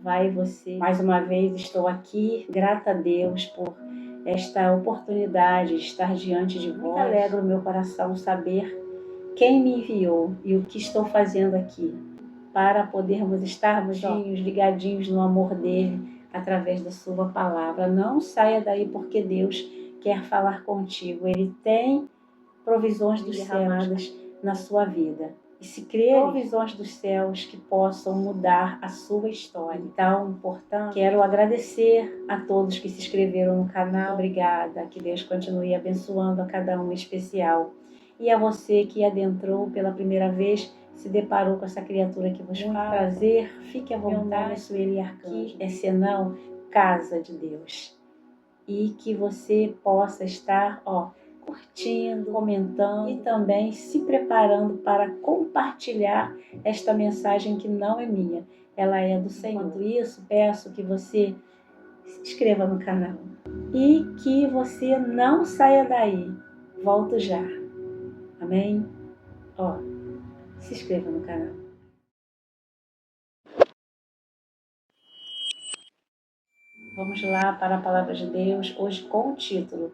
vai você. Mais uma vez estou aqui, grata a Deus por esta oportunidade de estar diante de vós. Muito alegra o meu coração saber quem me enviou e o que estou fazendo aqui, para podermos estarmos ligadinhos no amor dele através da sua palavra. Não saia daí, porque Deus quer falar contigo. Ele tem provisões dos céus na sua vida. E se crer, provisões dos céus que possam mudar a sua história. Então, portanto, quero agradecer a todos que se inscreveram no canal. Muito obrigada. Que Deus continue abençoando a cada um em especial. E a você que adentrou pela primeira vez, se deparou com essa criatura que vos fala. Prazer, fique à vontade. Meu nome é Sueli Arcanjo. É senão Casa de Deus. E que você possa estar, curtindo, comentando e também se preparando para compartilhar esta mensagem que não é minha, ela é do Senhor. Enquanto isso, peço que você se inscreva no canal e que você não saia daí. Volto já. Amém? Se inscreva no canal. Vamos lá para a palavra de Deus, hoje com o título: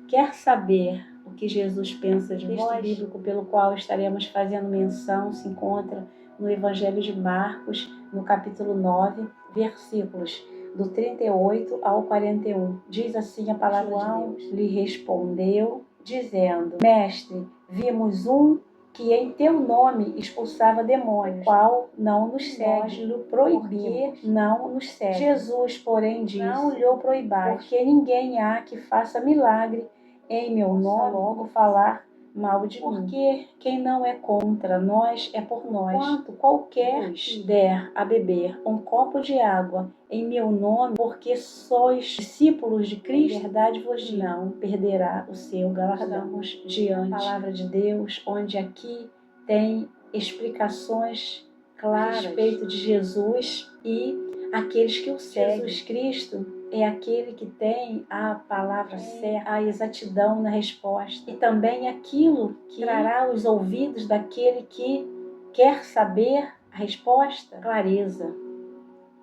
Quer saber o que Jesus pensa de vós? O texto bíblico pelo qual estaremos fazendo menção se encontra no Evangelho de Marcos, no capítulo 9, versículos do 38 ao 41. Diz assim a palavra de Deus: Lhe respondeu, dizendo: Mestre, vimos um que em teu nome expulsava demônios, qual não nos segue. Nós lhe proibimos, não nos segue. Jesus, porém, disse: Não lhe proibais, porque ninguém há que faça milagre em meu nome, logo falar mal de mim. Porque quem não é contra nós é por nós. Quanto qualquer der a beber um copo de água em meu nome, porque sois discípulos de Cristo, em verdade vos digo, não perderá o seu galardão. Estamos diante da palavra de Deus, onde aqui tem explicações claras a respeito de Jesus e aqueles que o seguem. Jesus Cristo é aquele que tem a palavra certa, a exatidão na resposta, e também aquilo que trará os ouvidos daquele que quer saber a resposta, clareza.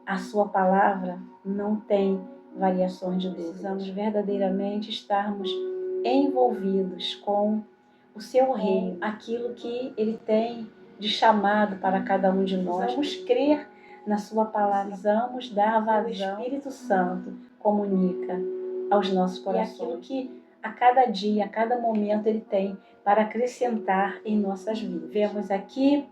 A sua palavra não tem variações de dúvida. Precisamos verdadeiramente estarmos envolvidos com o seu reino, aquilo que ele tem de chamado para cada um de nós. Precisamos crer na sua palavra, precisamos dar vazão. O Espírito Santo comunica aos nossos corações. E aquilo que a cada dia, a cada momento ele tem para acrescentar em nossas vidas. Vemos aqui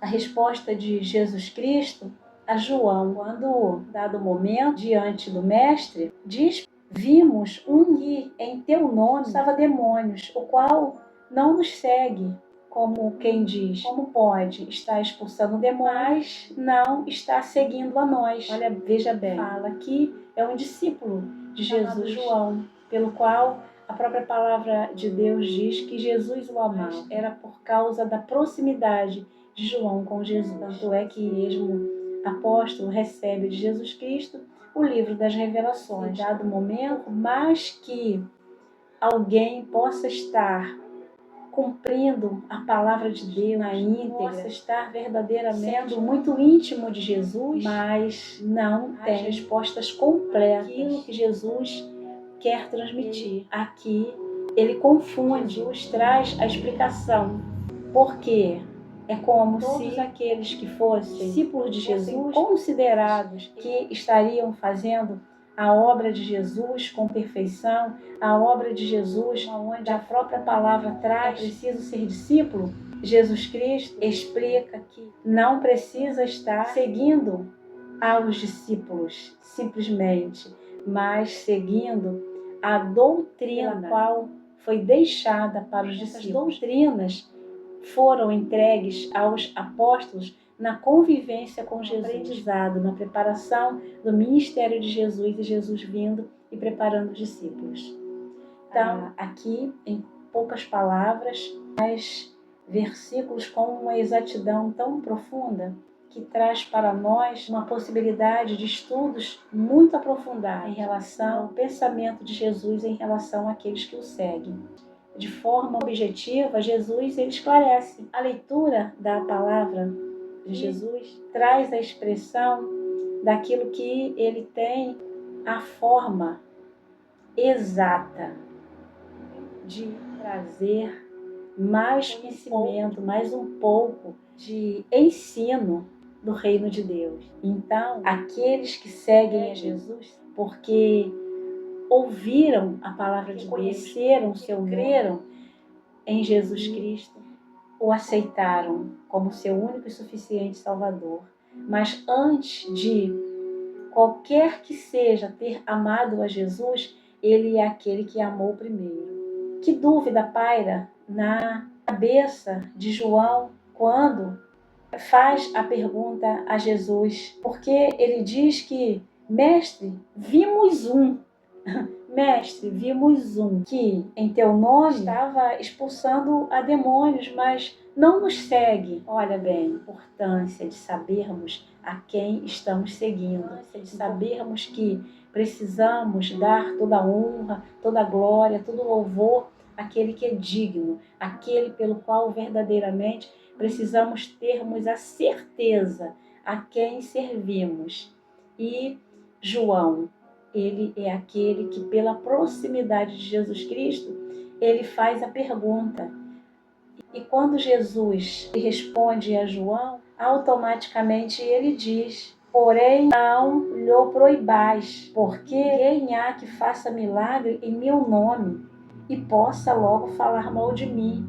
a resposta de Jesus Cristo a João, quando, dado momento, diante do Mestre, diz: Vimos um que em teu nome expulsava demônios, o qual não nos segue. Como quem diz: como pode estar expulsando demônios, mas não está seguindo a nós? Olha, veja bem, fala que é um discípulo de Jesus, João, pelo qual a própria palavra de Deus diz que Jesus o amava. Era por causa da proximidade de João com Jesus. Tanto é que mesmo apóstolo recebe de Jesus Cristo o livro das revelações. Em dado momento, mas que alguém possa estar cumprindo a palavra de Deus na íntegra, possa estar verdadeiramente sendo muito íntimo de Jesus, mas não tem respostas completas aquilo que Jesus quer transmitir. Aqui ele confunde, Jesus traz a explicação, porque é como se aqueles que fossem discípulos de Jesus, considerados que estariam fazendo a obra de Jesus com perfeição, a obra de Jesus, onde a própria palavra traz, é preciso ser discípulo. Jesus Cristo explica que não precisa estar seguindo aos discípulos simplesmente, mas seguindo a doutrina qual foi deixada para os discípulos. Essas doutrinas foram entregues aos apóstolos na convivência com Jesus, aprendizado, na preparação do ministério de Jesus, e Jesus vindo e preparando os discípulos. Então, aqui, em poucas palavras, mas versículos com uma exatidão tão profunda, que traz para nós uma possibilidade de estudos muito aprofundados em relação ao pensamento de Jesus em relação àqueles que o seguem. De forma objetiva, Jesus ele esclarece. A leitura da palavra de Jesus traz a expressão daquilo que ele tem a forma exata de trazer mais conhecimento, mais um pouco de ensino do reino de Deus. Então, aqueles que seguem a Jesus, porque ouviram a palavra de Deus, conheceram o seu nome, creram em Jesus Cristo, o aceitaram como seu único e suficiente Salvador. Mas antes de qualquer que seja ter amado a Jesus, ele é aquele que amou primeiro. Que dúvida paira na cabeça de João quando faz a pergunta a Jesus, porque ele diz que, mestre, vimos um. Mestre, vimos um que em teu nome estava expulsando a demônios, mas não nos segue. Olha bem, a importância de sabermos a quem estamos seguindo, de sabermos que precisamos dar toda a honra, toda a glória, todo o louvor àquele que é digno, aquele pelo qual verdadeiramente precisamos termos a certeza a quem servimos. E João, ele é aquele que, pela proximidade de Jesus Cristo, ele faz a pergunta. E quando Jesus responde a João, automaticamente ele diz: porém não lhe proibais, porque quem há que faça milagre em meu nome e possa logo falar mal de mim.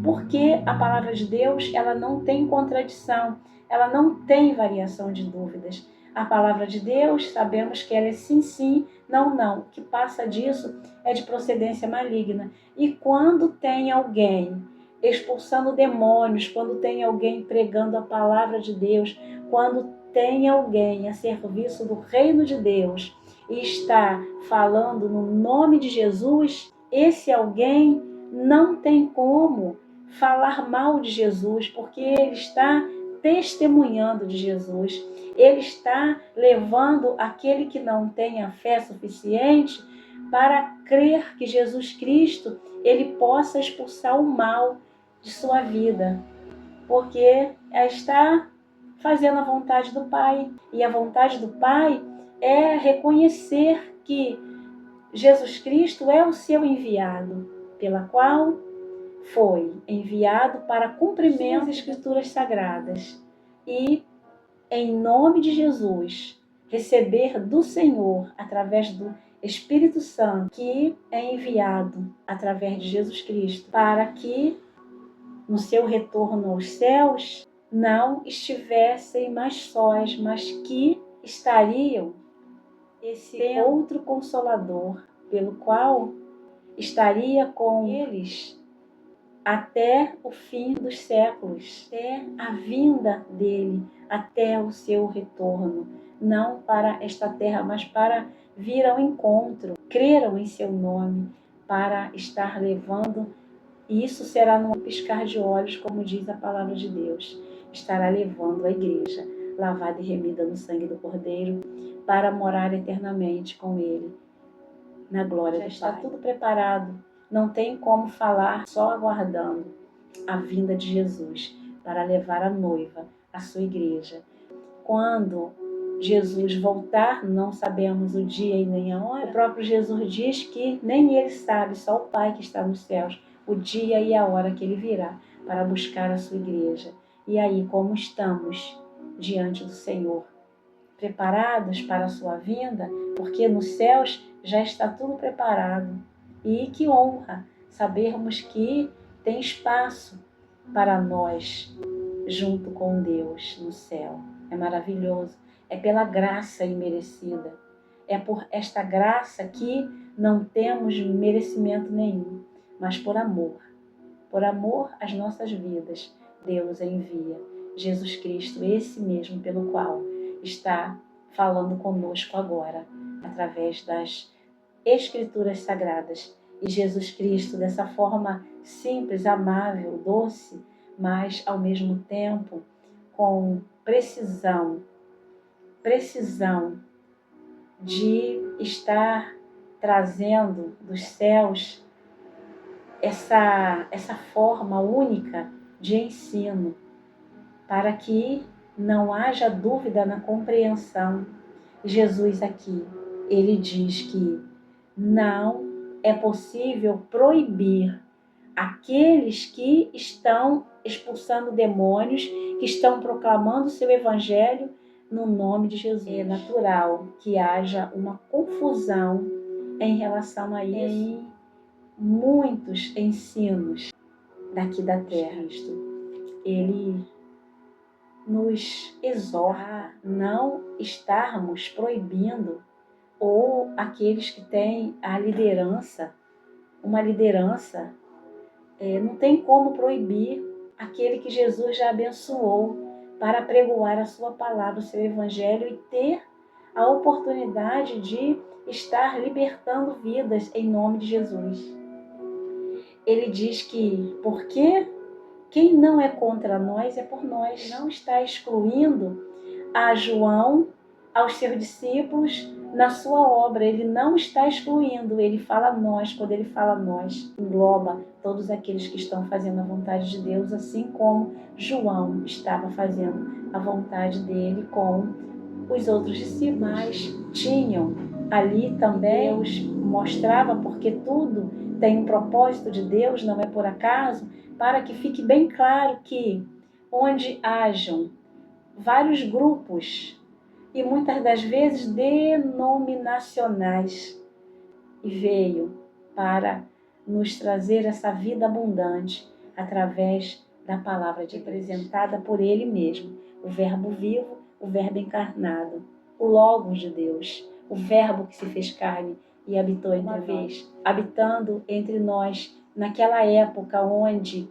Porque a palavra de Deus, ela não tem contradição, ela não tem variação de dúvidas. A palavra de Deus, sabemos que ela é sim, sim, não, não. O que passa disso é de procedência maligna. E quando tem alguém expulsando demônios, quando tem alguém pregando a palavra de Deus, quando tem alguém a serviço do reino de Deus e está falando no nome de Jesus, esse alguém não tem como falar mal de Jesus, porque ele está testemunhando de Jesus. Ele está levando aquele que não tem a fé suficiente para crer que Jesus Cristo, ele possa expulsar o mal de sua vida, porque está fazendo a vontade do Pai. E a vontade do Pai é reconhecer que Jesus Cristo é o seu enviado, pela qual foi enviado para cumprimento das Escrituras Sagradas. E, em nome de Jesus, receber do Senhor, através do Espírito Santo, que é enviado através de Jesus Cristo, para que, no seu retorno aos céus, não estivessem mais sós, mas que estariam esse outro Consolador, pelo qual estaria com eles até o fim dos séculos, até a vinda dele, até o seu retorno, não para esta terra, mas para vir ao encontro. Creram em seu nome para estar levando, e isso será num piscar de olhos, como diz a palavra de Deus. Estará levando a igreja, lavada e remida no sangue do Cordeiro, para morar eternamente com ele, na glória do Pai. Já está tudo preparado. Não tem como falar, só aguardando a vinda de Jesus para levar a noiva, a sua igreja. Quando Jesus voltar, não sabemos o dia e nem a hora. O próprio Jesus diz que nem ele sabe, só o Pai que está nos céus, o dia e a hora que ele virá para buscar a sua igreja. E aí, como estamos diante do Senhor? Preparados para a sua vinda? Porque nos céus já está tudo preparado. E que honra sabermos que tem espaço para nós junto com Deus no céu. É maravilhoso. É pela graça imerecida. É por esta graça que não temos merecimento nenhum, mas por amor às nossas vidas, Deus envia Jesus Cristo, esse mesmo pelo qual está falando conosco agora, através das Escrituras Sagradas. E Jesus Cristo, dessa forma simples, amável, doce, mas ao mesmo tempo com precisão de estar trazendo dos céus essa forma única de ensino, para que não haja dúvida na compreensão. Jesus aqui, ele diz que não é possível proibir aqueles que estão expulsando demônios, que estão proclamando o seu evangelho no nome de Jesus. É natural que haja uma confusão em relação a isso em muitos ensinos daqui da terra. Ele nos exorta a não estarmos proibindo, ou aqueles que têm a liderança, uma liderança, não tem como proibir aquele que Jesus já abençoou para pregoar a sua palavra, o seu evangelho e ter a oportunidade de estar libertando vidas em nome de Jesus. Ele diz que porque quem não é contra nós é por nós. Não está excluindo a João, aos seus discípulos, na sua obra. Ele não está excluindo, ele fala nós. Quando ele fala nós, engloba todos aqueles que estão fazendo a vontade de Deus, assim como João estava fazendo a vontade dele com os outros discípulos. Mas tinham ali também, Deus mostrava, porque tudo tem um propósito de Deus, não é por acaso, para que fique bem claro que onde hajam vários grupos, e muitas das vezes denominacionais, e veio para nos trazer essa vida abundante através da palavra apresentada por Ele mesmo, o Verbo vivo, o Verbo encarnado, o Logos de Deus, o Verbo que se fez carne e habitou entre nós, habitando entre nós naquela época onde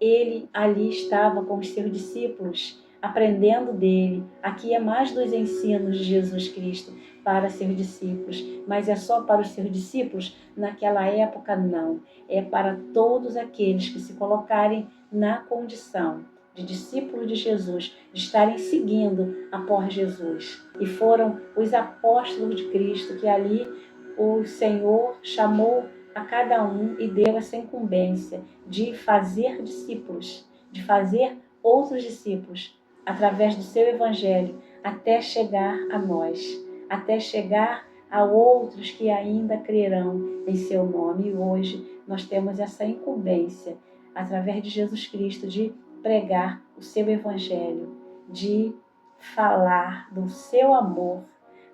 Ele ali estava com os seus discípulos, aprendendo dele. Aqui é mais dos ensinos de Jesus Cristo para seus discípulos, mas é só para os seus discípulos? Naquela época, não. É para todos aqueles que se colocarem na condição de discípulos de Jesus, de estarem seguindo após Jesus. E foram os apóstolos de Cristo que ali o Senhor chamou a cada um e deu essa incumbência de fazer discípulos, de fazer outros discípulos, através do seu evangelho, até chegar a nós, até chegar a outros que ainda crerão em seu nome. E hoje nós temos essa incumbência, através de Jesus Cristo, de pregar o seu evangelho, de falar do seu amor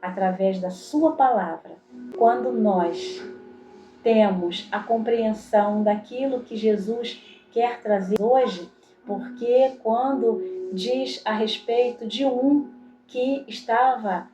através da sua palavra. Quando nós temos a compreensão daquilo que Jesus quer trazer hoje, porque quando diz a respeito de um que estava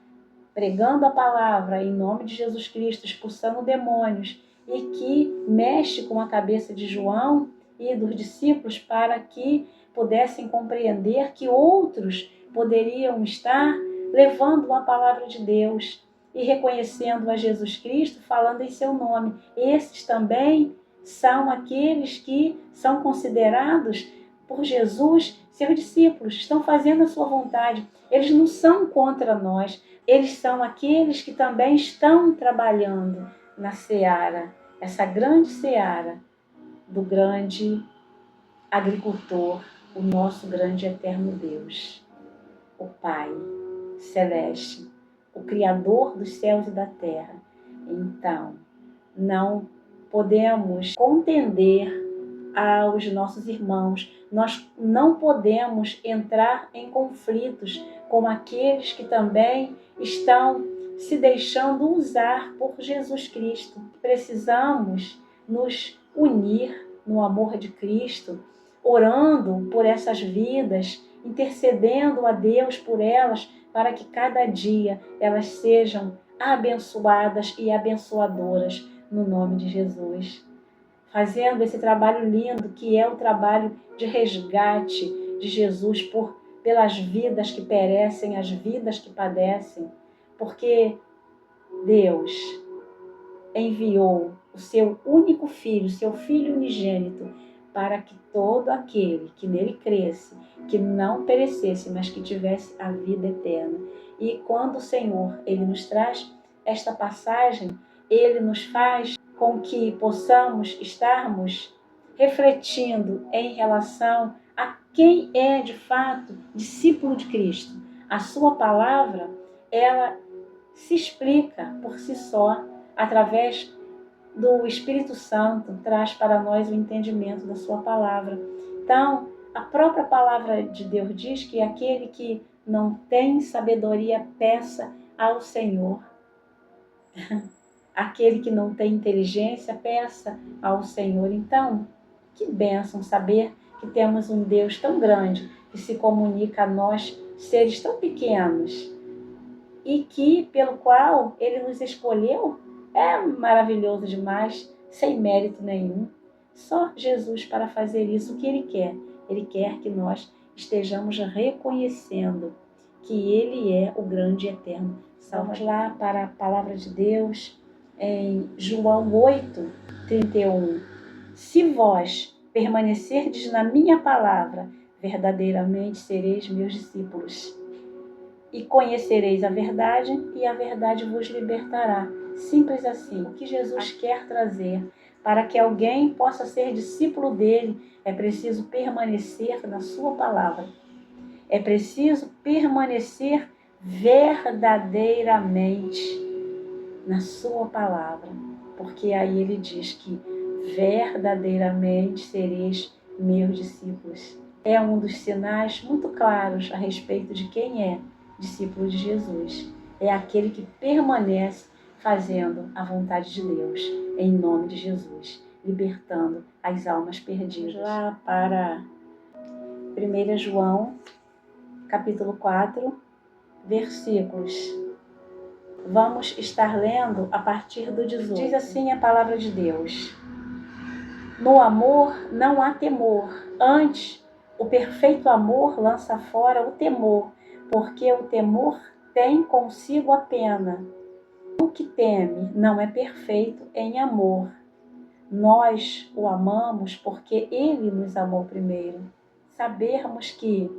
pregando a palavra em nome de Jesus Cristo, expulsando demônios, e que mexe com a cabeça de João e dos discípulos para que pudessem compreender que outros poderiam estar levando a palavra de Deus e reconhecendo a Jesus Cristo, falando em seu nome. Esses também são aqueles que são considerados por Jesus seus discípulos, estão fazendo a sua vontade. Eles não são contra nós, eles são aqueles que também estão trabalhando na seara, essa grande seara do grande agricultor, o nosso grande eterno Deus, o Pai Celeste, o Criador dos céus e da terra. Então, não podemos contender aos nossos irmãos, nós não podemos entrar em conflitos com aqueles que também estão se deixando usar por Jesus Cristo. Precisamos nos unir no amor de Cristo, orando por essas vidas, intercedendo a Deus por elas, para que cada dia elas sejam abençoadas e abençoadoras no nome de Jesus. Fazendo esse trabalho lindo que é o trabalho de resgate de Jesus pelas vidas que perecem, as vidas que padecem, porque Deus enviou o seu único filho, seu filho unigênito, para que todo aquele que nele cresce, que não perecesse, mas que tivesse a vida eterna. E quando o Senhor, ele nos traz esta passagem, ele nos faz com que possamos estarmos refletindo em relação a quem é de fato discípulo de Cristo. A sua palavra, ela se explica por si só, através do Espírito Santo, traz para nós o entendimento da sua palavra. Então, a própria palavra de Deus diz que aquele que não tem sabedoria, peça ao Senhor. Aquele que não tem inteligência, peça ao Senhor. Então, que bênção saber que temos um Deus tão grande que se comunica a nós, seres tão pequenos, e que, pelo qual Ele nos escolheu. É maravilhoso demais, sem mérito nenhum. Só Jesus para fazer isso. O que Ele quer? Ele quer que nós estejamos reconhecendo que Ele é o grande e eterno. Vamos lá para a palavra de Deus em João 8:31. Se vós permanecerdes na minha palavra, verdadeiramente sereis meus discípulos. E conhecereis a verdade, e a verdade vos libertará. Simples assim. O que Jesus quer trazer para que alguém possa ser discípulo dele, é preciso permanecer na sua palavra. É preciso permanecer verdadeiramente na sua palavra. Porque aí ele diz que verdadeiramente sereis meus discípulos. É um dos sinais muito claros a respeito de quem é discípulo de Jesus. É aquele que permanece fazendo a vontade de Deus, em nome de Jesus, libertando as almas perdidas. Lá para 1 João, capítulo 4, versículos. Vamos estar lendo a partir do 18. Diz assim a palavra de Deus: no amor não há temor, antes o perfeito amor lança fora o temor, porque o temor tem consigo a pena. O que teme não é perfeito em amor. Nós o amamos porque Ele nos amou primeiro. Sabermos que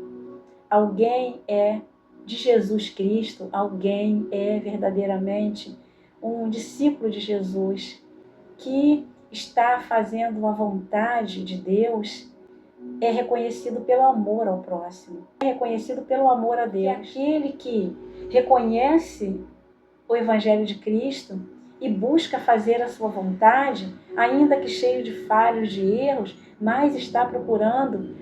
alguém é de Jesus Cristo, alguém é verdadeiramente um discípulo de Jesus, que está fazendo a vontade de Deus, é reconhecido pelo amor ao próximo, é reconhecido pelo amor a Deus. E aquele que reconhece o Evangelho de Cristo e busca fazer a sua vontade, ainda que cheio de falhos, de erros, mas está procurando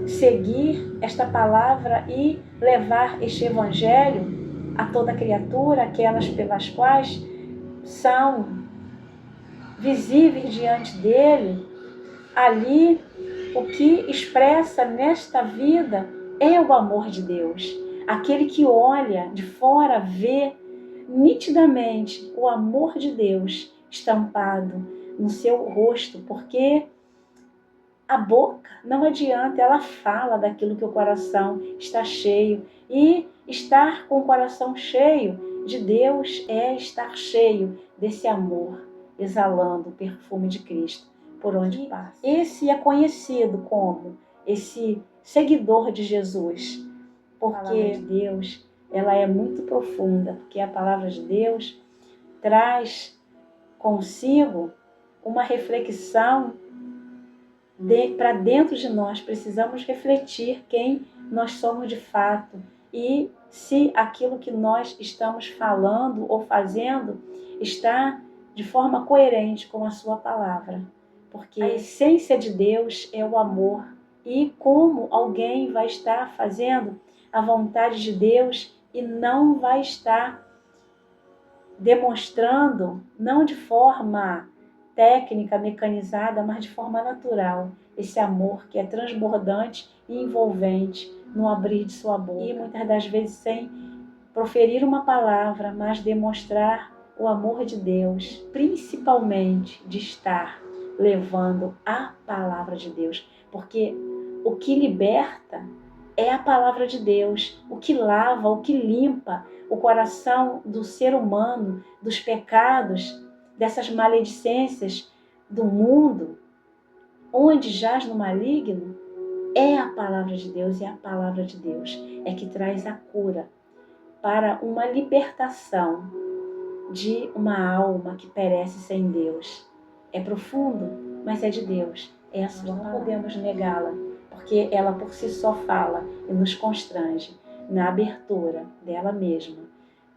seguir esta palavra e levar este Evangelho a toda criatura, aquelas pelas quais são visíveis diante dele. Ali, o que expressa nesta vida é o amor de Deus. Aquele que olha de fora vê nitidamente o amor de Deus estampado no seu rosto, porque a boca não adianta, ela fala daquilo que o coração está cheio, e estar com o coração cheio de Deus é estar cheio desse amor, exalando o perfume de Cristo por onde passa. Esse é conhecido como esse seguidor de Jesus, porque a palavra de Deus, ela é muito profunda, porque a palavra de Deus traz consigo uma reflexão para dentro de nós. Precisamos refletir quem nós somos de fato e se aquilo que nós estamos falando ou fazendo está de forma coerente com a sua palavra. Porque a essência de Deus é o amor. E como alguém vai estar fazendo a vontade de Deus e não vai estar demonstrando, não de forma técnica, mecanizada, mas de forma natural, esse amor que é transbordante e envolvente no abrir de sua boca. E muitas das vezes sem proferir uma palavra, mas demonstrar o amor de Deus, principalmente de estar levando a palavra de Deus, porque o que liberta é a palavra de Deus, o que lava, o que limpa o coração do ser humano, dos pecados, dessas maledicências do mundo, onde jaz no maligno, é a palavra de Deus, e a palavra de Deus é que traz a cura para uma libertação de uma alma que perece sem Deus. É profundo, mas é de Deus, é a sua palavra. Não podemos negá-la, porque porque ela por si só fala e nos constrange na abertura dela mesma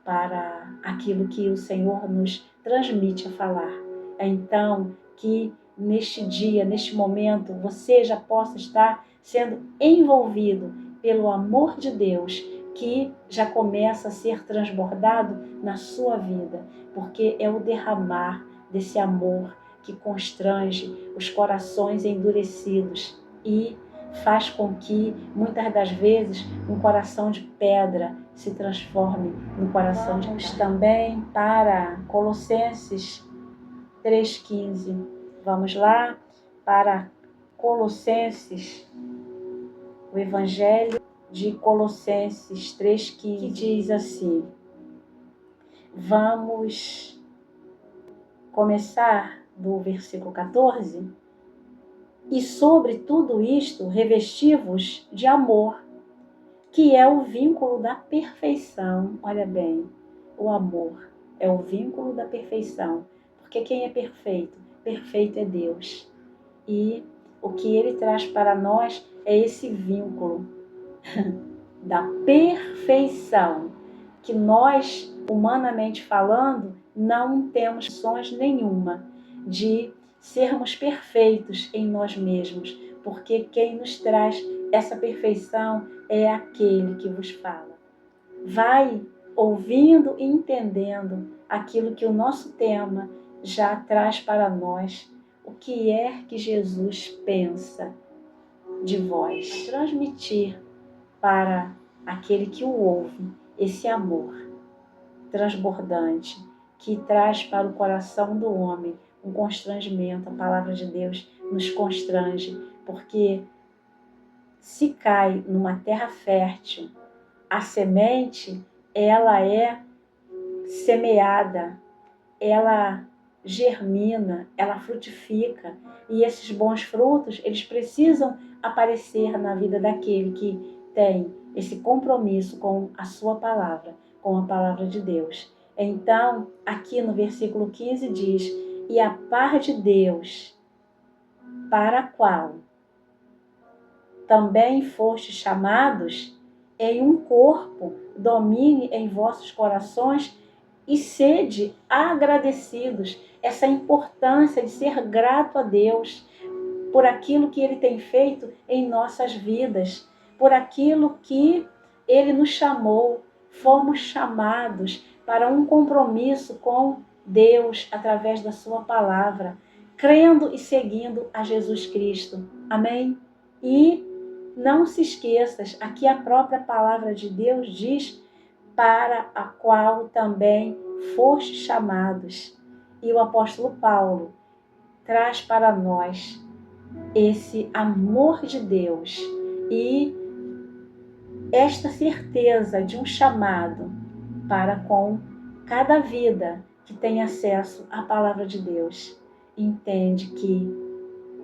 para aquilo que o Senhor nos transmite a falar. É então que neste dia, neste momento, você já possa estar sendo envolvido pelo amor de Deus, que já começa a ser transbordado na sua vida, porque é o derramar desse amor que constrange os corações endurecidos e faz com que, muitas das vezes, um coração de pedra se transforme no coração de Cristo. Também para Colossenses 3,15. Vamos lá para Colossenses, o Evangelho de Colossenses 3,15, que diz assim. Vamos começar do versículo 14. E sobre tudo isto, revesti-vos de amor, que é o vínculo da perfeição. Olha bem, o amor é o vínculo da perfeição. Porque quem é perfeito? Perfeito é Deus. E o que Ele traz para nós é esse vínculo da perfeição, que nós, humanamente falando, não temos condições nenhuma de sermos perfeitos em nós mesmos, porque quem nos traz essa perfeição é aquele que vos fala. Vai ouvindo e entendendo aquilo que o nosso tema já traz para nós, o que é que Jesus pensa de vós, transmitir para aquele que o ouve esse amor transbordante que traz para o coração do homem um constrangimento. A palavra de Deus nos constrange, porque se cai numa terra fértil, a semente, ela é semeada, ela germina, ela frutifica, e esses bons frutos, eles precisam aparecer na vida daquele que tem esse compromisso com a sua palavra, com a palavra de Deus. Então, aqui no versículo 15 diz: e a paz de Deus, para a qual também fostes chamados em um corpo, domine em vossos corações e sede agradecidos. Essa importância de ser grato a Deus por aquilo que Ele tem feito em nossas vidas, por aquilo que Ele nos chamou. Fomos chamados para um compromisso com Deus através da sua palavra, crendo e seguindo a Jesus Cristo. Amém? E não se esqueças, aqui a própria palavra de Deus diz: para a qual também fostes chamados. E o apóstolo Paulo traz para nós esse amor de Deus e esta certeza de um chamado para com cada vida que tem acesso à palavra de Deus. Entende que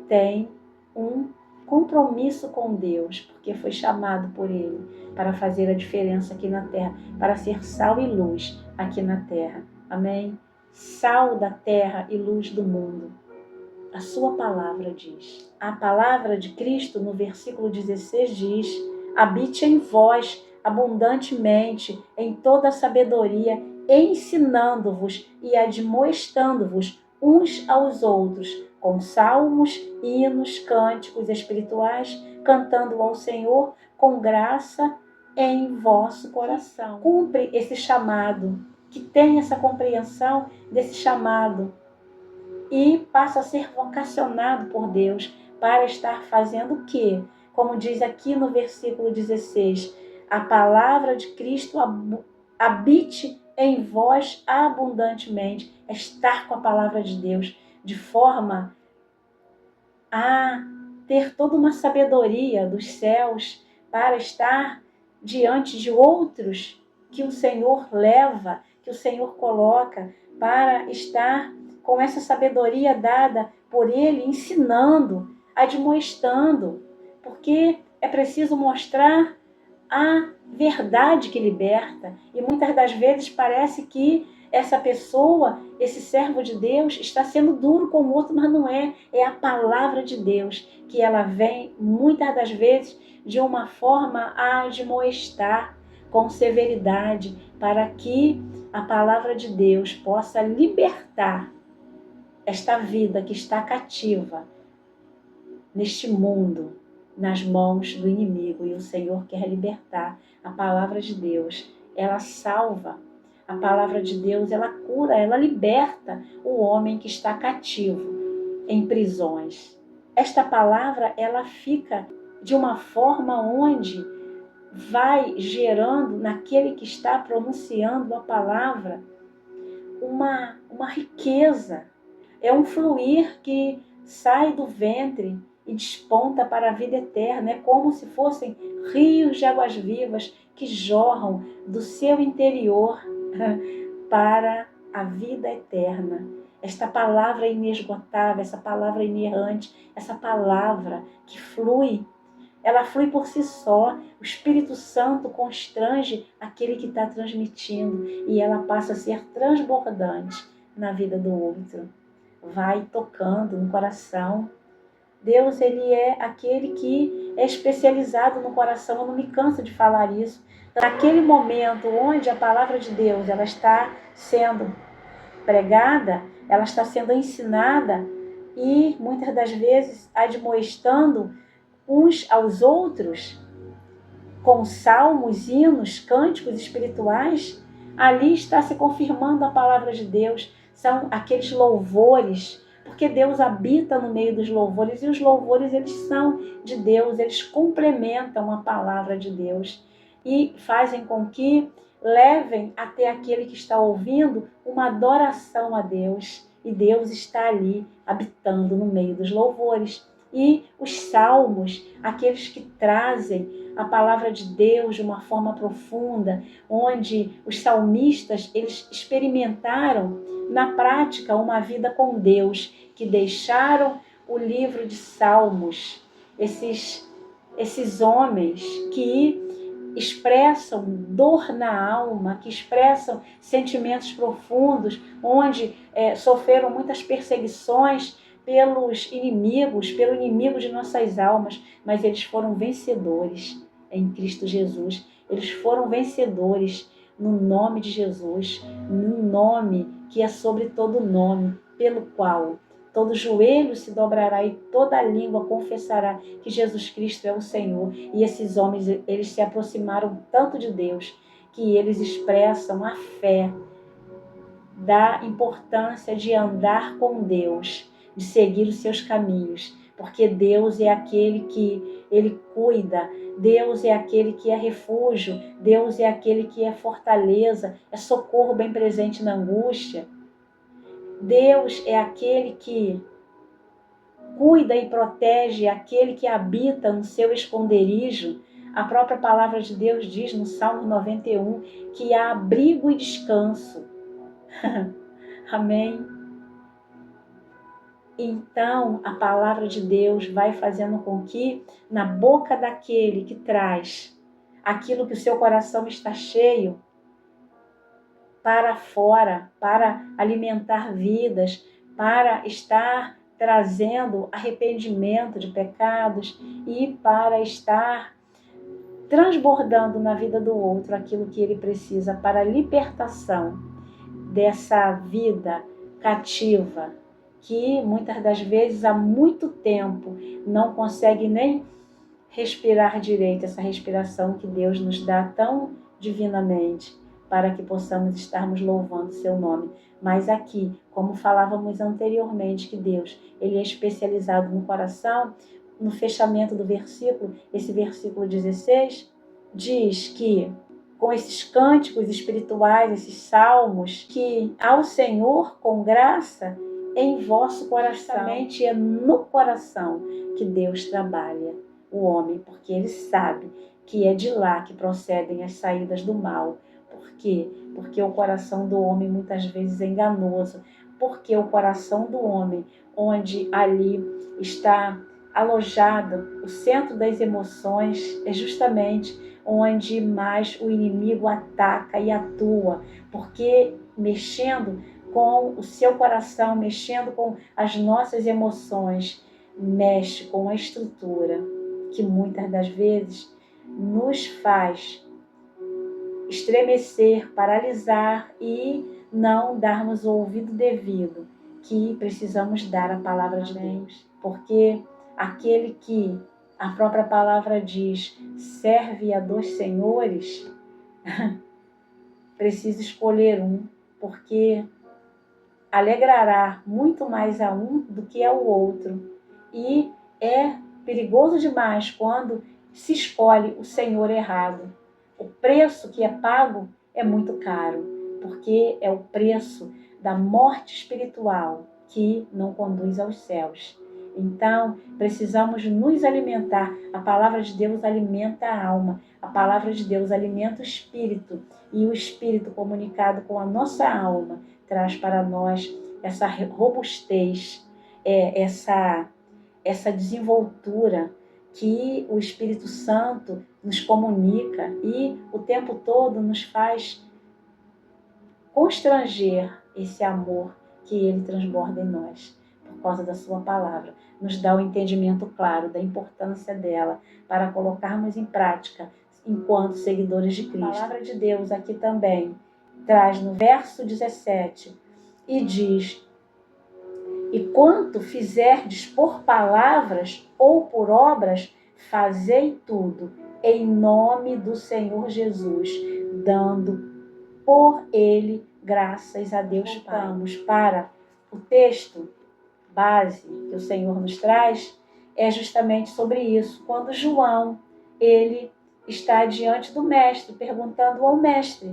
tem um compromisso com Deus, porque foi chamado por Ele para fazer a diferença aqui na terra, para ser sal e luz aqui na terra. Amém? Sal da terra e luz do mundo. A sua palavra diz. A palavra de Cristo no versículo 16 diz: habite em vós abundantemente em toda a sabedoria, ensinando-vos e admoestando-vos uns aos outros, com salmos, hinos, cânticos espirituais, cantando ao Senhor com graça em vosso coração. Cumpre esse chamado, que tem essa compreensão desse chamado e passa a ser vocacionado por Deus para estar fazendo o quê? Como diz aqui no versículo 16, a palavra de Cristo habite em vós abundantemente, é estar com a palavra de Deus, de forma a ter toda uma sabedoria dos céus para estar diante de outros que o Senhor leva, que o Senhor coloca, para estar com essa sabedoria dada por Ele, ensinando, admoestando, porque é preciso mostrar a verdade que liberta, e muitas das vezes parece que essa pessoa, esse servo de Deus, está sendo duro com o outro, mas não é. É a palavra de Deus, que ela vem, muitas das vezes, de uma forma a admoestar com severidade, para que a palavra de Deus possa libertar esta vida que está cativa neste mundo, nas mãos do inimigo. E o Senhor quer libertar. A palavra de Deus, ela salva. A palavra de Deus, ela cura, ela liberta o homem que está cativo em prisões. Esta palavra, ela fica de uma forma onde vai gerando naquele que está pronunciando a palavra uma riqueza. É um fluir que sai do ventre e desponta para a vida eterna. É como se fossem rios de águas vivas que jorram do seu interior para a vida eterna. Esta palavra inesgotável, essa palavra inerrante, essa palavra que flui, ela flui por si só. O Espírito Santo constrange aquele que está transmitindo e ela passa a ser transbordante na vida do outro. Vai tocando no coração. Deus, ele é aquele que é especializado no coração. Eu não me canso de falar isso. Naquele momento onde a palavra de Deus ela está sendo pregada, ela está sendo ensinada e muitas das vezes admoestando uns aos outros com salmos, hinos, cânticos espirituais, ali está se confirmando a palavra de Deus. São aqueles louvores, porque Deus habita no meio dos louvores e os louvores eles são de Deus, eles complementam a palavra de Deus e fazem com que levem até aquele que está ouvindo uma adoração a Deus. E Deus está ali habitando no meio dos louvores. E os salmos, aqueles que trazem a palavra de Deus de uma forma profunda, onde os salmistas eles experimentaram na prática uma vida com Deus, que deixaram o livro de Salmos, esses homens que expressam dor na alma, que expressam sentimentos profundos, onde sofreram muitas perseguições pelos inimigos, pelo inimigo de nossas almas, mas eles foram vencedores em Cristo Jesus. Eles foram vencedores no nome de Jesus, no nome que é sobre todo nome, pelo qual todo joelho se dobrará e toda língua confessará que Jesus Cristo é o Senhor. E esses homens, eles se aproximaram tanto de Deus, que eles expressam a fé da importância de andar com Deus, de seguir os seus caminhos, porque Deus é aquele que Ele cuida, Deus é aquele que é refúgio, Deus é aquele que é fortaleza, é socorro bem presente na angústia. Deus é aquele que cuida e protege aquele que habita no seu esconderijo. A própria palavra de Deus diz no Salmo 91 que há abrigo e descanso. Amém? Então, a palavra de Deus vai fazendo com que, na boca daquele que traz aquilo que o seu coração está cheio, para fora, para alimentar vidas, para estar trazendo arrependimento de pecados e para estar transbordando na vida do outro aquilo que ele precisa para a libertação dessa vida cativa, que muitas das vezes há muito tempo não consegue nem respirar direito, essa respiração que Deus nos dá tão divinamente, para que possamos estarmos louvando seu nome. Mas aqui, como falávamos anteriormente, que Deus ele é especializado no coração, no fechamento do versículo, esse versículo 16, diz que com esses cânticos espirituais, esses salmos, que ao Senhor com graça em vosso coração. É no coração que Deus trabalha o homem, porque Ele sabe que é de lá que procedem as saídas do mal. Por quê? Porque o coração do homem muitas vezes é enganoso. Porque o coração do homem, onde ali está alojado o centro das emoções, é justamente onde mais o inimigo ataca e atua. Porque mexendo com o seu coração, mexendo com as nossas emoções, mexe com a estrutura que muitas das vezes nos faz estremecer, paralisar e não darmos o ouvido devido que precisamos dar à palavra de Deus. Porque aquele que a própria palavra diz serve a dois senhores, precisa escolher um, porque alegrará muito mais a um do que ao outro. E é perigoso demais quando se escolhe o Senhor errado. O preço que é pago é muito caro, porque é o preço da morte espiritual que não conduz aos céus. Então, precisamos nos alimentar. A palavra de Deus alimenta a alma, a palavra de Deus alimenta o espírito, e o espírito comunicado com a nossa alma traz para nós essa robustez, essa desenvoltura que o Espírito Santo nos comunica e o tempo todo nos faz constranger esse amor que ele transborda em nós, por causa da sua palavra. Nos dá o entendimento claro da importância dela para colocarmos em prática enquanto seguidores de Cristo. A palavra de Deus aqui também traz no verso 17 e diz: e quanto fizerdes por palavras ou por obras, fazei tudo em nome do Senhor Jesus, dando por ele graças a Deus Pai. Vamos para o texto base que o Senhor nos traz, é justamente sobre isso. Quando João, ele está diante do mestre, perguntando ao mestre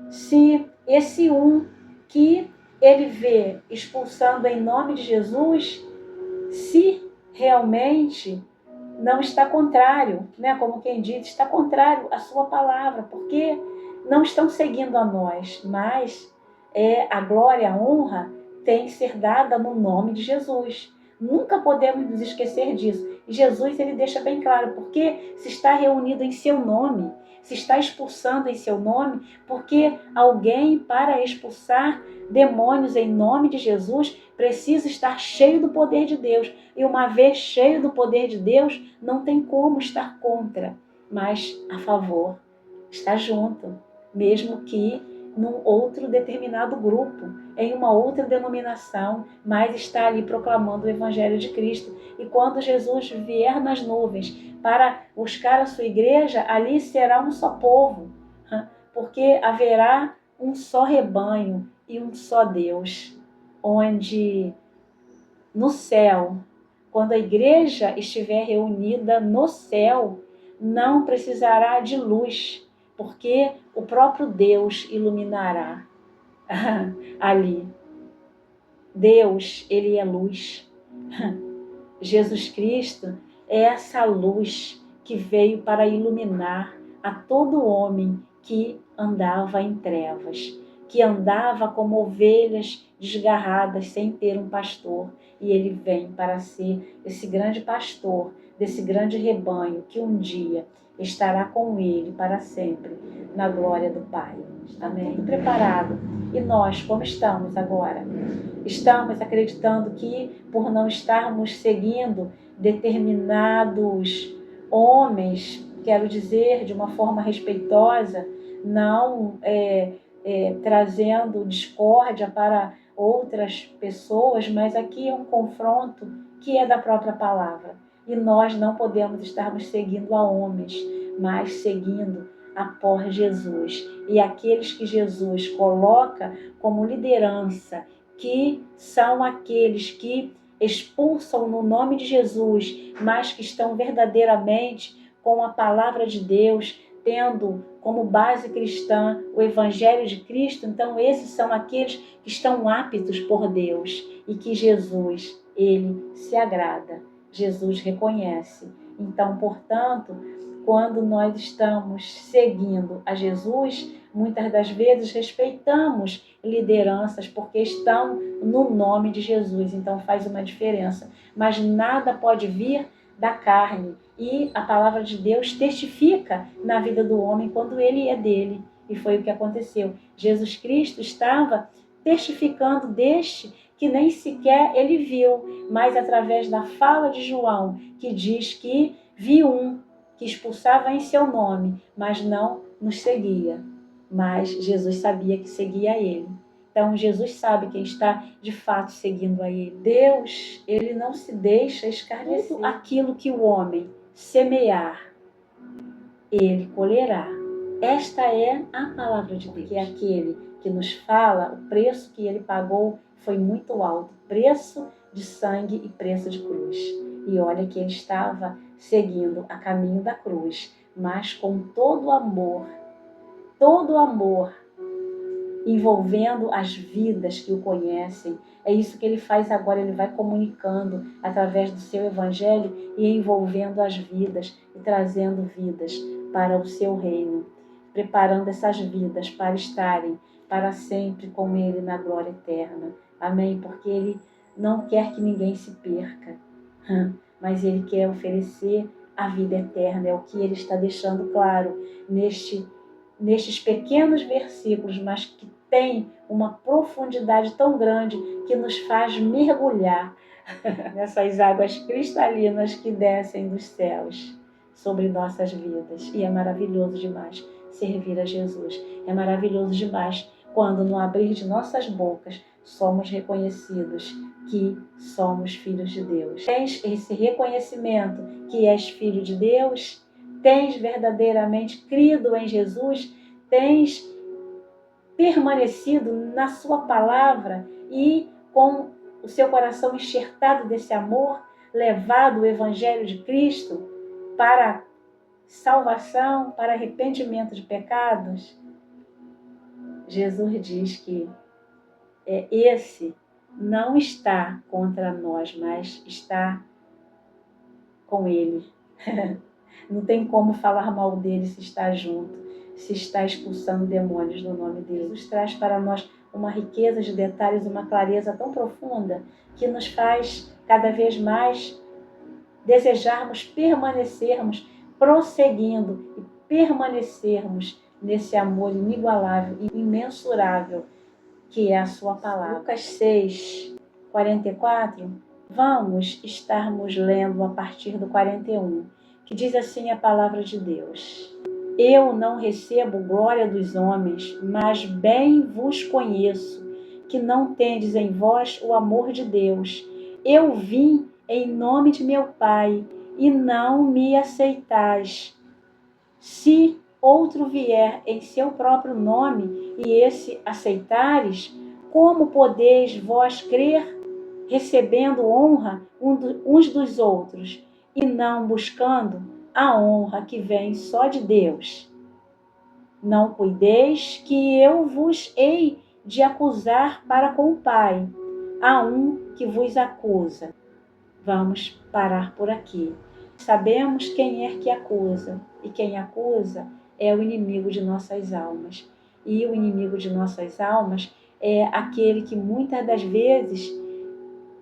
se esse um que ele vê expulsando em nome de Jesus, se realmente não está contrário, né? Como quem diz, está contrário à sua palavra, porque não estão seguindo a nós, mas a glória, a honra tem que ser dada no nome de Jesus. Nunca podemos nos esquecer disso. E Jesus, ele deixa bem claro, porque se está reunido em seu nome, se está expulsando em seu nome, porque alguém, para expulsar demônios em nome de Jesus, precisa estar cheio do poder de Deus. E uma vez cheio do poder de Deus, não tem como estar contra, mas a favor. Está junto, mesmo que num outro determinado grupo, em uma outra denominação, mas está ali proclamando o Evangelho de Cristo. E quando Jesus vier nas nuvens para buscar a sua igreja, ali será um só povo, porque haverá um só rebanho e um só Deus, onde no céu, quando a igreja estiver reunida no céu, não precisará de luz, porque o próprio Deus iluminará ali. Deus, ele é luz. Jesus Cristo é essa luz que veio para iluminar a todo homem que andava em trevas, que andava como ovelhas desgarradas sem ter um pastor. E ele vem para ser esse grande pastor desse grande rebanho que um dia estará com ele para sempre na glória do Pai. Amém? Tudo preparado. E nós, como estamos agora? Estamos acreditando que, por não estarmos seguindo determinados homens, quero dizer de uma forma respeitosa, não trazendo discórdia para outras pessoas, mas aqui é um confronto que é da própria palavra. E nós não podemos estarmos seguindo a homens, mas seguindo após Jesus. E aqueles que Jesus coloca como liderança, que são aqueles que expulsam no nome de Jesus, mas que estão verdadeiramente com a palavra de Deus, tendo como base cristã o Evangelho de Cristo. Então esses são aqueles que estão aptos por Deus e que Jesus, ele se agrada, Jesus reconhece. Então, portanto, quando nós estamos seguindo a Jesus, muitas das vezes respeitamos lideranças porque estão no nome de Jesus, então faz uma diferença. Mas nada pode vir da carne, e a palavra de Deus testifica na vida do homem quando ele é dele. E foi o que aconteceu. Jesus Cristo estava testificando deste que nem sequer ele viu, mas através da fala de João, que diz que viu um que expulsava em seu nome, mas não nos seguia. Mas Jesus sabia que seguia ele. Então, Jesus sabe quem está de fato seguindo a ele. Deus, ele não se deixa escarnecer. Tudo aquilo que o homem semear, ele colherá. Esta é a palavra de Deus. Que é aquele que nos fala, o preço que ele pagou foi muito alto. Preço de sangue e preço de cruz. E olha que ele estava seguindo a caminho da cruz, mas com todo amor, envolvendo as vidas que o conhecem. É isso que ele faz agora, ele vai comunicando através do seu evangelho e envolvendo as vidas e trazendo vidas para o seu reino, preparando essas vidas para estarem para sempre com ele na glória eterna. Amém? Porque ele não quer que ninguém se perca, mas ele quer oferecer a vida eterna. É o que ele está deixando claro nestes pequenos versículos, mas que tem uma profundidade tão grande que nos faz mergulhar nessas águas cristalinas que descem dos céus sobre nossas vidas. E é maravilhoso demais servir a Jesus. É maravilhoso demais quando no abrir de nossas bocas somos reconhecidos que somos filhos de Deus. Tens esse reconhecimento que és filho de Deus? Tens verdadeiramente crido em Jesus? Tens permanecido na sua palavra e com o seu coração enxertado desse amor, levado o evangelho de Cristo para salvação, para arrependimento de pecados? Jesus diz que esse não está contra nós, mas está com ele. Não tem como falar mal dele se está junto, se está expulsando demônios no nome dele. Jesus traz para nós uma riqueza de detalhes, uma clareza tão profunda que nos faz cada vez mais desejarmos permanecermos prosseguindo e permanecermos nesse amor inigualável e imensurável que é a sua palavra. Lucas 6, 44, vamos estarmos lendo a partir do 41, que diz assim a palavra de Deus: Eu não recebo glória dos homens, mas bem vos conheço, que não tendes em vós o amor de Deus. Eu vim em nome de meu Pai, e não me aceitais. Se outro vier em seu próprio nome, e esse aceitares, como podeis vós crer, recebendo honra uns dos outros, e não buscando a honra que vem só de Deus? Não cuideis que eu vos hei de acusar para com o Pai. Há um que vos acusa. Vamos parar por aqui. Sabemos quem é que acusa, e quem acusa é o inimigo de nossas almas. E o inimigo de nossas almas é aquele que muitas das vezes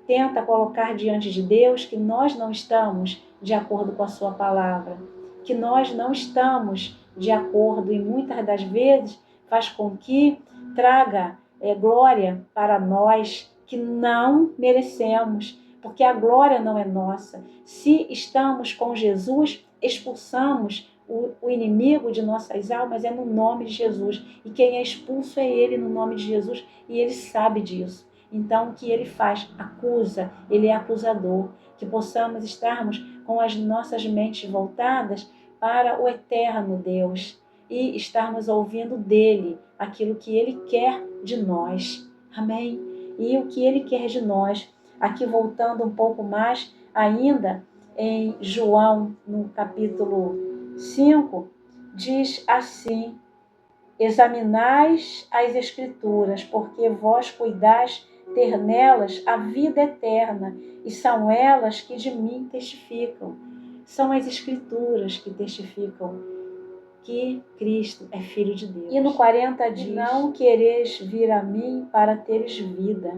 tenta colocar diante de Deus que nós não estamos de acordo com a sua palavra, que nós não estamos de acordo, e muitas das vezes faz com que traga glória para nós que não merecemos, porque a glória não é nossa. Se estamos com Jesus, expulsamos o inimigo de nossas almas, é no nome de Jesus. E quem é expulso é ele no nome de Jesus, e ele sabe disso. Então, o que ele faz? Acusa, ele é acusador. Que possamos estarmos com as nossas mentes voltadas para o eterno Deus e estarmos ouvindo dele aquilo que ele quer de nós. Amém? E o que ele quer de nós, aqui voltando um pouco mais ainda em João, no capítulo 5, diz assim: examinais as Escrituras, porque vós cuidais ter nelas a vida eterna, e são elas que de mim testificam. São as Escrituras que testificam que Cristo é Filho de Deus. E no 40 diz: não quereis vir a mim para teres vida.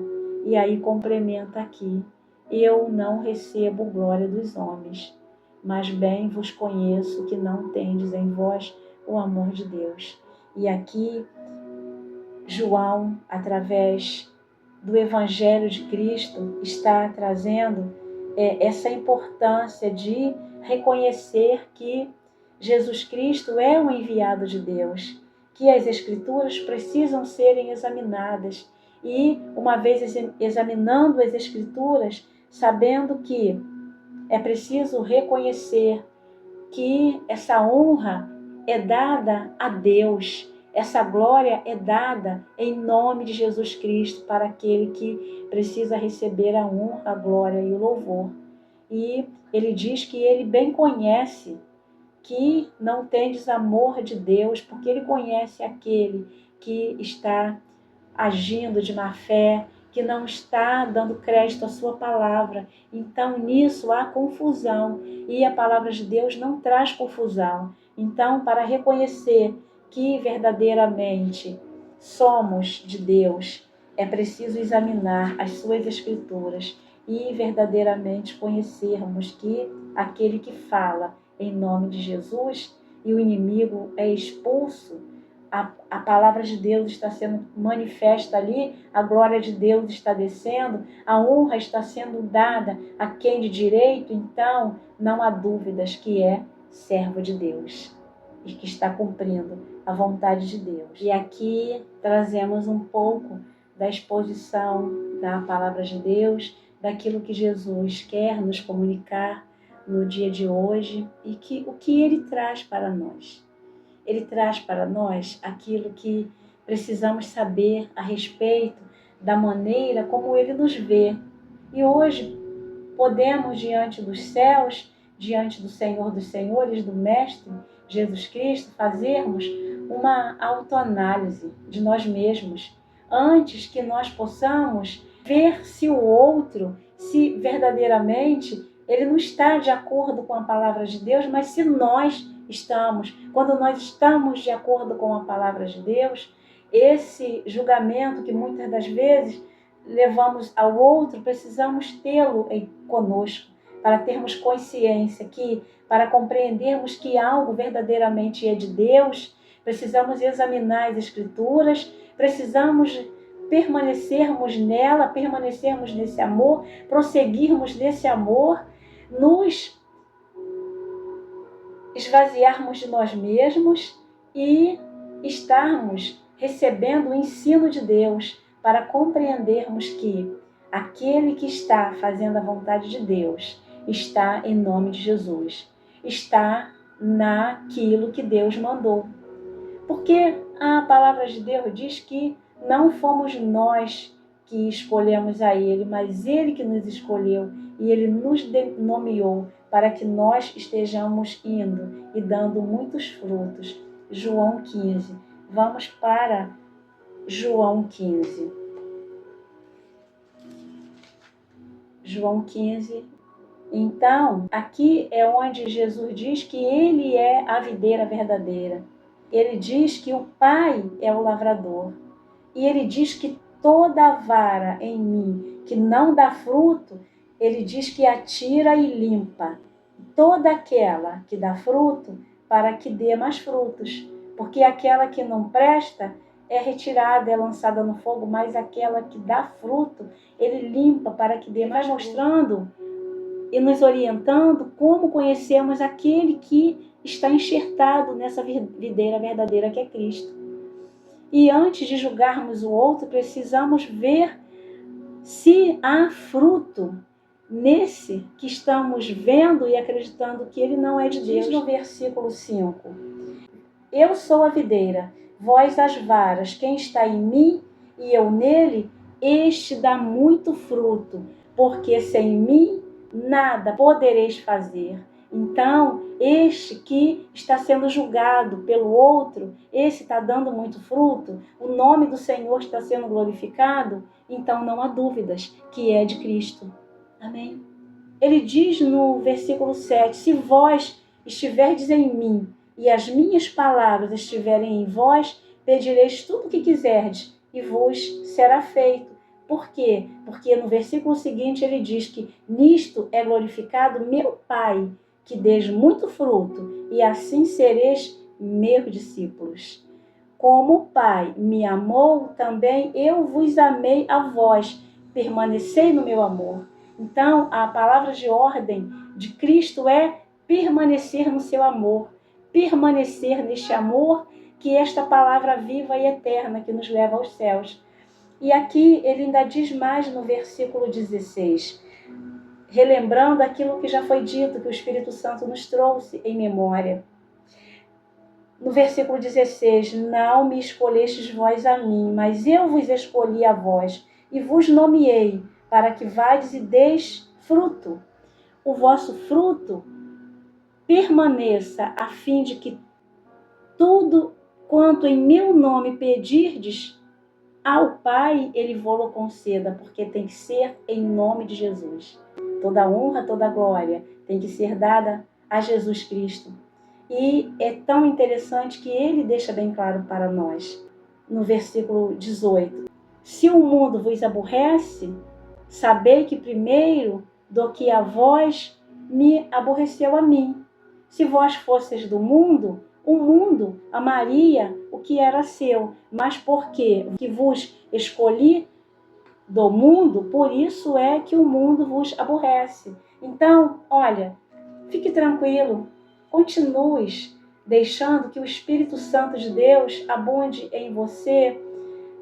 E aí complementa aqui: eu não recebo glória dos homens, mas bem vos conheço que não tendes em vós o amor de Deus. E aqui, João, através do Evangelho de Cristo, está trazendo essa importância de reconhecer que Jesus Cristo é o enviado de Deus, que as Escrituras precisam serem examinadas. E, uma vez examinando as Escrituras, sabendo que é preciso reconhecer que essa honra é dada a Deus, essa glória é dada em nome de Jesus Cristo para aquele que precisa receber a honra, a glória e o louvor. E ele diz que ele bem conhece que não tem desamor de Deus, porque ele conhece aquele que está agindo de má fé, que não está dando crédito à sua palavra. Então, nisso há confusão, e a palavra de Deus não traz confusão. Então, para reconhecer que verdadeiramente somos de Deus, é preciso examinar as suas Escrituras e verdadeiramente conhecermos que aquele que fala em nome de Jesus e o inimigo é expulso, a palavra de Deus está sendo manifesta ali, a glória de Deus está descendo, a honra está sendo dada a quem de direito, então não há dúvidas que é servo de Deus e que está cumprindo a vontade de Deus. E aqui trazemos um pouco da exposição da palavra de Deus, daquilo que Jesus quer nos comunicar no dia de hoje e o que Ele traz para nós. Ele traz para nós aquilo que precisamos saber a respeito da maneira como Ele nos vê. E hoje podemos, diante dos céus, diante do Senhor dos Senhores, do Mestre Jesus Cristo, fazermos uma autoanálise de nós mesmos, antes que nós possamos ver se o outro, se verdadeiramente ele não está de acordo com a palavra de Deus, mas se nós estamos. Quando nós estamos de acordo com a palavra de Deus, esse julgamento que muitas das vezes levamos ao outro, precisamos tê-lo conosco, para termos consciência que, para compreendermos que algo verdadeiramente é de Deus, precisamos examinar as Escrituras, precisamos permanecermos nela, permanecermos nesse amor, prosseguirmos nesse amor, nos esvaziarmos de nós mesmos e estarmos recebendo o ensino de Deus para compreendermos que aquele que está fazendo a vontade de Deus está em nome de Jesus, está naquilo que Deus mandou. Porque a palavra de Deus diz que não fomos nós que escolhemos a Ele, mas Ele que nos escolheu e Ele nos nomeou para que nós estejamos indo e dando muitos frutos. João 15. Vamos para João 15. João 15. Então, aqui é onde Jesus diz que Ele é a videira verdadeira. Ele diz que o Pai é o lavrador. E Ele diz que toda vara em mim que não dá fruto, Ele diz que atira e limpa. Toda aquela que dá fruto, para que dê mais frutos. Porque aquela que não presta é retirada, é lançada no fogo, mas aquela que dá fruto, Ele limpa para que dê mais. Vai mostrando e nos orientando como conhecemos aquele que está enxertado nessa videira verdadeira que é Cristo. E antes de julgarmos o outro, precisamos ver se há fruto nesse que estamos vendo e acreditando que ele não é de Deus. Diz no versículo 5: Eu sou a videira, vós as varas, quem está em mim e eu nele, este dá muito fruto, porque sem mim nada podereis fazer. Então, este que está sendo julgado pelo outro, esse está dando muito fruto, o nome do Senhor está sendo glorificado, então não há dúvidas que é de Cristo. Amém? Ele diz no versículo 7, se vós estiverdes em mim e as minhas palavras estiverem em vós, pedireis tudo o que quiserdes e vos será feito. Por quê? Porque no versículo seguinte ele diz que nisto é glorificado meu Pai, que deis muito fruto, e assim sereis meus discípulos. como o Pai me amou, também eu vos amei a vós. Permanecei no meu amor. Então, a palavra de ordem de Cristo é permanecer no seu amor. Permanecer neste amor, que é esta palavra viva e eterna que nos leva aos céus. E aqui ele ainda diz mais no versículo 16, relembrando aquilo que já foi dito, que o Espírito Santo nos trouxe em memória. No versículo 16, não me escolhestes vós a mim, mas eu vos escolhi a vós, e vos nomeei, para que vades e deis fruto. O vosso fruto permaneça, a fim de que tudo quanto em meu nome pedirdes ao Pai, ele vô-lo conceda, porque tem que ser em nome de Jesus. Toda honra, toda glória tem que ser dada a Jesus Cristo. E é tão interessante que ele deixa bem claro para nós, no versículo 18. Se o mundo vos aborrece, sabei que primeiro do que a vós me aborreceu a mim. Se vós fosseis do mundo, o mundo amaria o que era seu, mas porque que vos escolhi do mundo, por isso é que o mundo vos aborrece. Então, olha, fique tranquilo, continue deixando que o Espírito Santo de Deus abunde em você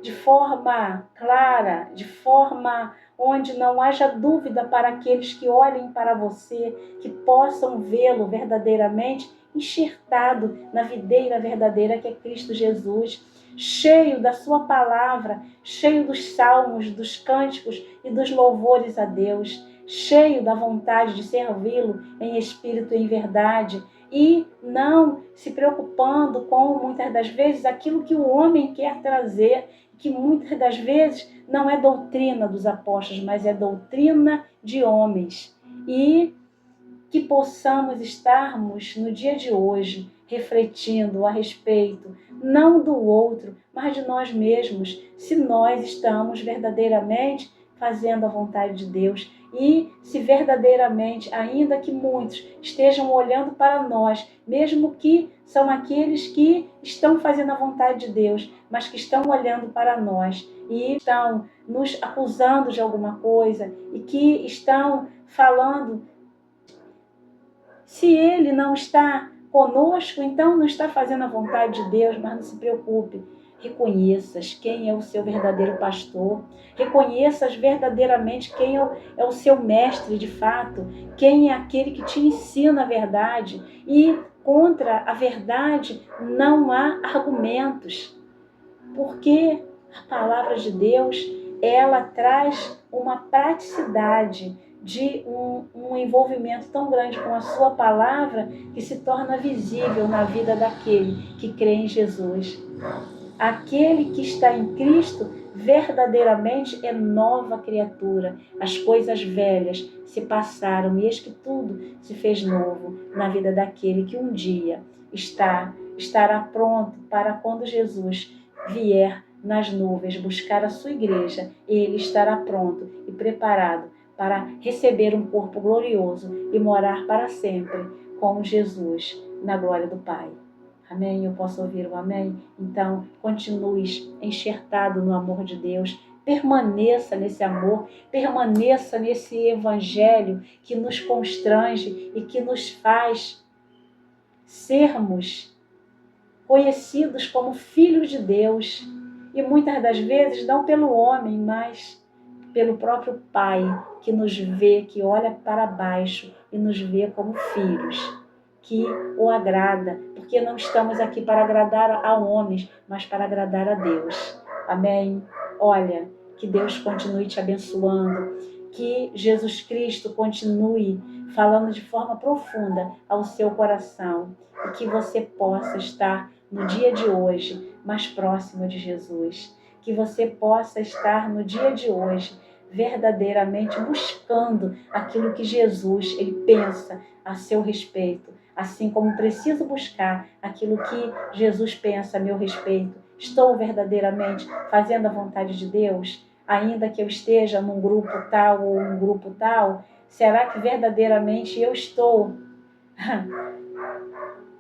de forma clara, de forma onde não haja dúvida para aqueles que olhem para você, que possam vê-lo verdadeiramente enxertado na videira verdadeira que é Cristo Jesus, cheio da sua palavra, cheio dos salmos, dos cânticos e dos louvores a Deus, cheio da vontade de servi-lo em espírito e em verdade, e não se preocupando com, muitas das vezes, aquilo que o homem quer trazer, que muitas das vezes não é doutrina dos apóstolos, mas é doutrina de homens. E que possamos estarmos no dia de hoje refletindo a respeito, não do outro, mas de nós mesmos, se nós estamos verdadeiramente fazendo a vontade de Deus e se verdadeiramente, ainda que muitos estejam olhando para nós, mesmo que são aqueles que estão fazendo a vontade de Deus, mas que estão olhando para nós e estão nos acusando de alguma coisa e que estão falando, se ele não está conosco, então não está fazendo a vontade de Deus, mas não se preocupe. Reconheças quem é o seu verdadeiro pastor. Reconheças verdadeiramente quem é o seu mestre de fato. Quem é aquele que te ensina a verdade. E contra a verdade não há argumentos. Porque a palavra de Deus, ela traz uma praticidade de um envolvimento tão grande com a sua palavra que se torna visível na vida daquele que crê em Jesus. Aquele que está em Cristo verdadeiramente é nova criatura. As coisas velhas se passaram e eis que tudo se fez novo na vida daquele que um dia estará pronto para quando Jesus vier nas nuvens buscar a sua igreja, ele estará pronto e preparado para receber um corpo glorioso e morar para sempre com Jesus na glória do Pai. Amém? Eu posso ouvir um amém? Então, continue enxertado no amor de Deus, permaneça nesse amor, permaneça nesse evangelho que nos constrange e que nos faz sermos conhecidos como filhos de Deus, e muitas das vezes não pelo homem, mas pelo próprio Pai, que nos vê, que olha para baixo e nos vê como filhos, que o agrada, porque não estamos aqui para agradar a homens, mas para agradar a Deus. Amém? Olha, que Deus continue te abençoando, que Jesus Cristo continue falando de forma profunda ao seu coração e que você possa estar no dia de hoje mais próximo de Jesus, que você possa estar no dia de hoje verdadeiramente buscando aquilo que Jesus ele pensa a seu respeito, assim como preciso buscar aquilo que Jesus pensa a meu respeito. Estou verdadeiramente fazendo a vontade de Deus? Ainda que eu esteja num grupo tal ou um grupo tal, será que verdadeiramente eu estou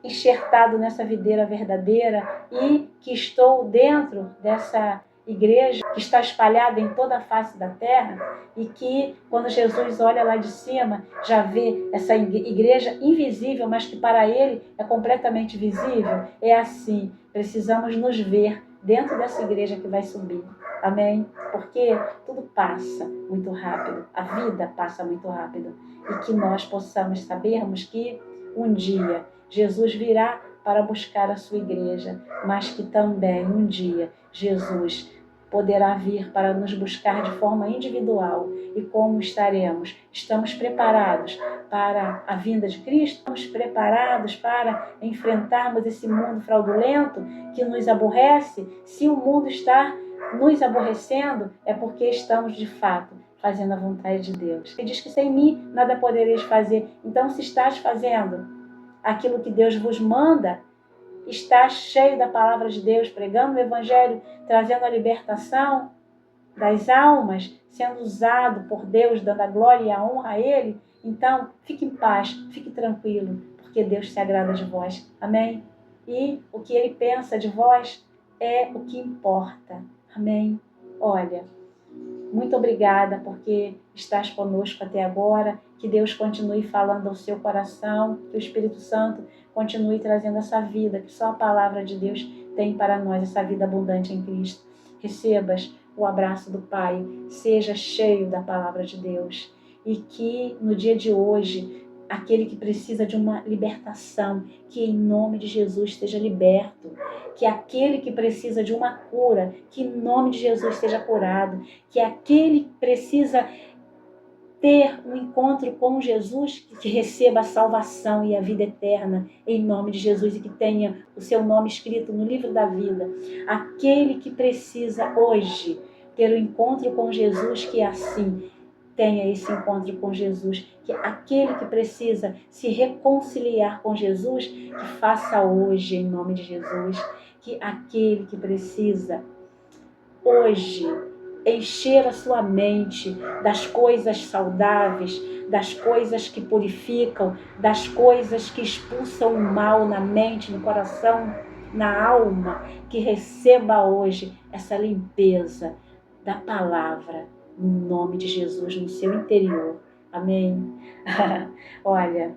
enxertado nessa videira verdadeira e que estou dentro dessa igreja que está espalhada em toda a face da terra e que, quando Jesus olha lá de cima, já vê essa igreja invisível, mas que para ele é completamente visível. É assim, precisamos nos ver dentro dessa igreja que vai subir. Amém? Porque tudo passa muito rápido, a vida passa muito rápido e que nós possamos sabermos que um dia Jesus virá para buscar a sua igreja, mas que também um dia Jesus poderá vir para nos buscar de forma individual. E como estaremos? Estamos preparados para a vinda de Cristo? Estamos preparados para enfrentarmos esse mundo fraudulento que nos aborrece? Se o mundo está nos aborrecendo, é porque estamos de fato fazendo a vontade de Deus. Ele diz que sem mim nada podereis fazer. Então, se estás fazendo aquilo que Deus vos manda, está cheio da palavra de Deus, pregando o Evangelho, trazendo a libertação das almas, sendo usado por Deus, dando a glória e a honra a Ele, então fique em paz, fique tranquilo, porque Deus se agrada de vós. Amém? E o que Ele pensa de vós é o que importa. Amém? Olha, muito obrigada porque estás conosco até agora. Que Deus continue falando ao seu coração, que o Espírito Santo continue trazendo essa vida, que só a palavra de Deus tem para nós, essa vida abundante em Cristo. Recebas o abraço do Pai, seja cheio da palavra de Deus. E que no dia de hoje, aquele que precisa de uma libertação, que em nome de Jesus seja liberto. Que aquele que precisa de uma cura, que em nome de Jesus seja curado. Que aquele que precisa ter um encontro com Jesus, que receba a salvação e a vida eterna, em nome de Jesus, e que tenha o seu nome escrito no livro da vida. Aquele que precisa hoje ter um encontro com Jesus, que assim tenha esse encontro com Jesus. Que aquele que precisa se reconciliar com Jesus, que faça hoje, em nome de Jesus. Que aquele que precisa hoje encher a sua mente das coisas saudáveis, das coisas que purificam, das coisas que expulsam o mal na mente, no coração, na alma, que receba hoje essa limpeza da palavra, no nome de Jesus, no seu interior. Amém? Olha,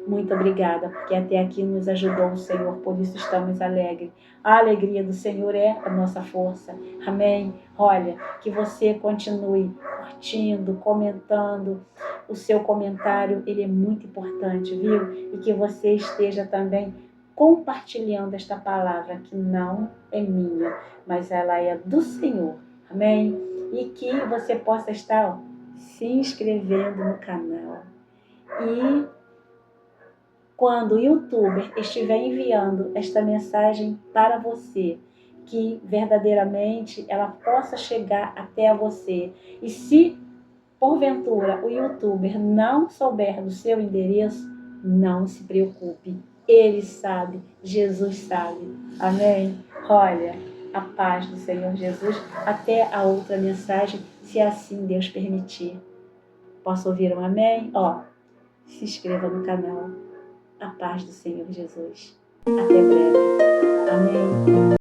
muito obrigada, porque até aqui nos ajudou o Senhor, por isso estamos alegres. A alegria do Senhor é a nossa força. Amém? Olha, que você continue curtindo, comentando. O seu comentário, ele é muito importante, viu? E que você esteja também compartilhando esta palavra, que não é minha, mas ela é do Senhor. Amém? E que você possa estar se inscrevendo no canal. E quando o YouTuber estiver enviando esta mensagem para você, que verdadeiramente ela possa chegar até a você. E se porventura o YouTuber não souber do seu endereço, não se preocupe. Ele sabe, Jesus sabe. Amém? Olha, a paz do Senhor Jesus. Até a outra mensagem, se assim Deus permitir. Posso ouvir um amém? Se inscreva no canal. A paz do Senhor Jesus. Até breve. Amém.